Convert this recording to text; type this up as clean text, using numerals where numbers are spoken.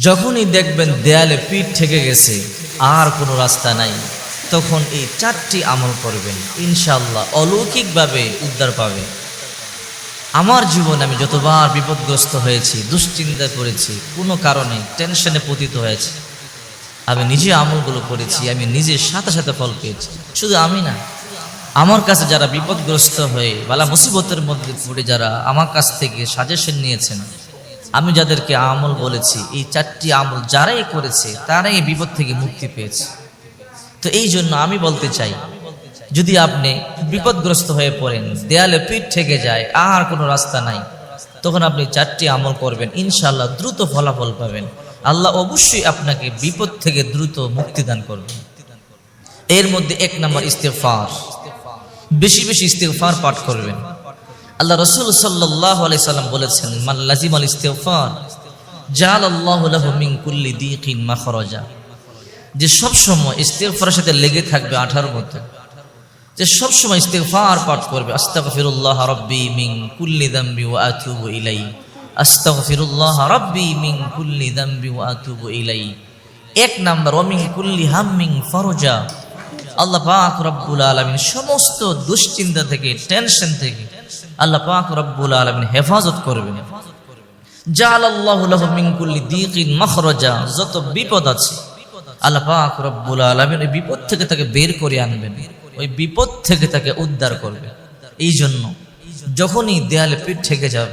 যখনই দেখবেন দেয়ালে পিঠ ঠেকে গেছে, আর কোনো রাস্তা নাই, তখন এই 4টি আমল করবেন, ইনশাআল্লাহ অলৌকিকভাবে উদ্ধার পাবে। আমার জীবনে আমি যতবার বিপদগ্রস্ত হয়েছি, দুশ্চিন্তা করেছি, কোনো কারণে টেনশনে পতিত হয়েছে, আমি নিজে আমলগুলো করেছি, আমি নিজে সাথে সাথে ফল পেয়েছি। শুধু আমি না, আমার কাছে যারা বিপদগ্রস্ত হয়ে বালা মুসিবতের মধ্যে পড়ে যারা আমার কাছ থেকে সাজেশন নিয়েছেন, আমি যাদেরকে আমল বলেছি, এই 4টি আমল যারাই করেছে তারাই এই বিপদ থেকে মুক্তি পেয়েছে। তো এই জন্য আমি বলতে চাই, যদি আপনি বিপদগ্রস্ত হয়ে পড়েন, দেয়ালে পিঠ ঠেকে যায়, আর কোনো রাস্তা নাই, তখন আপনি 4টি আমল করবেন, ইনশাআল্লাহ দ্রুত ফলাফল পাবেন। আল্লাহ অবশ্যই আপনাকে বিপদ থেকে দ্রুত মুক্তি দান করবেন। এর মধ্যে 1 নম্বর ইস্তিগফার, বেশি বেশি ইস্তিগফার পাঠ করবেন। আল্লাহ রাসূল সাল্লাল্লাহু আলাইহি সাল্লাম বলেছেন, মান লাজিমাল ইস্তিগফার জাআলাল্লাহু লাহু মিন কুল্লি দীকিন মাখরাজা। যে সব সময় ইস্তিগফারের সাথে লেগে থাকবে, 18 মতো, যে সব সময় ইস্তিগফার পাঠ করবে, আস্তাগফিরুল্লাহ রাব্বি মিন কুল্লি যামবি ওয়া আতুবু ইলাইহি, আস্তাগফিরুল্লাহ রাব্বি মিন কুল্লি যামবি ওয়া আতুবু ইলাইহি। 1 নাম্বার, ওয়া মিন কুল্লি হাম্মিন ফারজা। আল্লাহ পাক রব্বুল আলামিন সমস্ত দুশ্চিন্তা থেকে, টেনশন থেকে আল্লাহ পাক রব্বুল আলামিন হেফাজত করবেন। জাআলাল্লাহু লাহু মিন কুল্লি দীকিন মাখরাজা। যত বিপদ আছে আল্লাহ পাক রব্বুল আলামিন ওই বিপদ থেকে তাকে বের করে আনবেন, ওই বিপদ থেকে তাকে উদ্ধার করবে। এই জন্য যখনই দেয়ালে পিঠ ঠেকে যাবে,